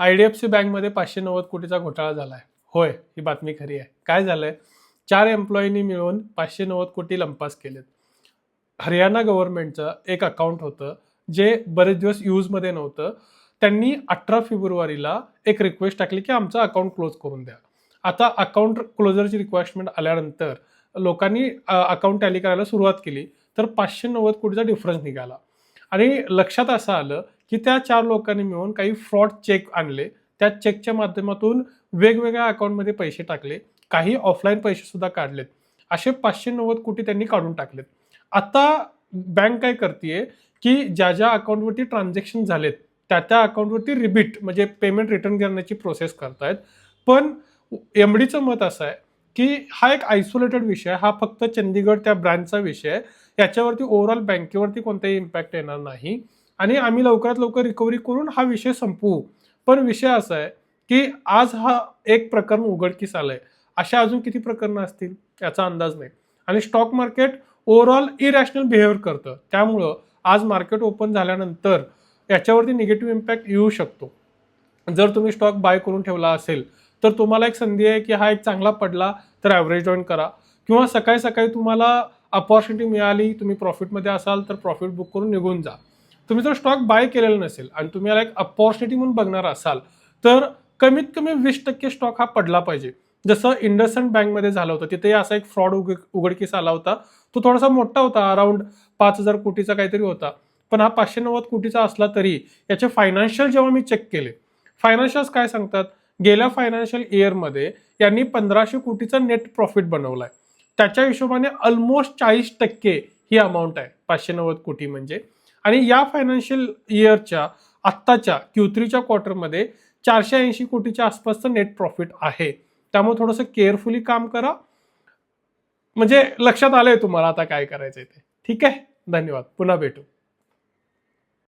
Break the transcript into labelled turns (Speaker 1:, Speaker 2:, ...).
Speaker 1: IDFC बँकमध्ये 590 कोटीचा घोटाळा झालाय. होय, ही बातमी खरी आहे. काय झालंय? 4 एम्प्लॉईनी मिळून 590 कोटी लंपास केलेत. हरियाणा गव्हर्नमेंटचं एक अकाउंट होतं जे बरेच दिवस यूजमध्ये नव्हतं. त्यांनी 18 फेब्रुवारीला एक रिक्वेस्ट टाकली की आमचं अकाउंट क्लोज करून द्या. आता अकाउंट क्लोजरची रिक्वेस्टमेंट आल्यानंतर लोकांनी अकाउंट टॅली करायला सुरुवात केली, तर 590 कोटीचा डिफरन्स निघाला. आणि लक्षात असं आलं की त्या 4 लोकांनी मिळून काही फ्रॉड चेक आणले. त्या चेकच्या माध्यमातून वेगवेगळ्या अकाउंटमध्ये पैसे टाकले, काही ऑफलाईन पैसे सुद्धा काढलेत. असे 590 कोटी त्यांनी काढून टाकलेत. आता बँक काय करते की ज्या अकाउंटवरती ट्रान्झॅक्शन झालेत त्या अकाउंटवरती रिबीट म्हणजे पेमेंट रिटर्न करण्याची प्रोसेस करतायत. पण एमडीचं मत असं आहे की हा एक आयसोलेटेड विषय, हा फक्त चंदीगड त्या ब्रँचचा विषय आहे. याच्यावरती ओव्हरऑल बँकेवरती कोणताही इम्पॅक्ट येणार नाही आणि आम्ही लवकरात लवकर रिकव्हरी करून हा विषय संपवू. पण विषय असा आहे की आज हा एक प्रकरण उघडकीस आलंय. अशा अजून किती प्रकरणं असतील याचा अंदाज नाही. आणि stock market overall irrational behaviour करतं. त्यामुळं आज मार्केट ओपन झाल्यानंतर याच्यावरती निगेटिव्ह इम्पॅक्ट येऊ शकतो. जर तुम्ही स्टॉक बाय करून ठेवला असेल तर तुम्हाला एक संधी आहे की हा एक चांगला पडला तर ॲव्हरेज जॉईन करा, किंवा सकाळी सकाळी तुम्हाला अपॉर्च्युनिटी मिळाली, तुम्ही प्रॉफिटमध्ये असाल तर प्रॉफिट बुक करून निघून जा. तुम्ही जर स्टॉक बाय केलेला नसेल आणि तुम्ही याला एक अपॉर्च्युनिटी म्हणून बघणार असाल तर कमीत कमी 20% स्टॉक हा पडला पाहिजे. जसं इंडसइंड बँकमध्ये झालं होतं, तिथे असा एक फ्रॉड उघडकीस आला होता. तो थोडासा मोठा होता, अराउंड 5,000 कोटीचा काहीतरी होता. पण हा 590 कोटीचा असला तरी याचे फायनान्शियल जेव्हा मी चेक केले, फायनान्शियल्स काय सांगतात, गेल्या फायनान्शियल इयरमध्ये यांनी 1500 कोटीचा नेट प्रॉफिट बनवलाय. त्याच्या हिशोबाने ऑलमोस्ट 40% ही अमाऊंट आहे 590 कोटी म्हणजे. आणि या फायनान्शियल इयरच्या आत्ताच्या Q3च्या क्वार्टरमध्ये 480 कोटीच्या आसपासचं नेट प्रॉफिट आहे. त्यामुळे थोडंसं केअरफुली काम करा. म्हणजे लक्षात आलंय तुम्हाला आता काय करायचंय ते. ठीक आहे, धन्यवाद, पुन्हा भेटू.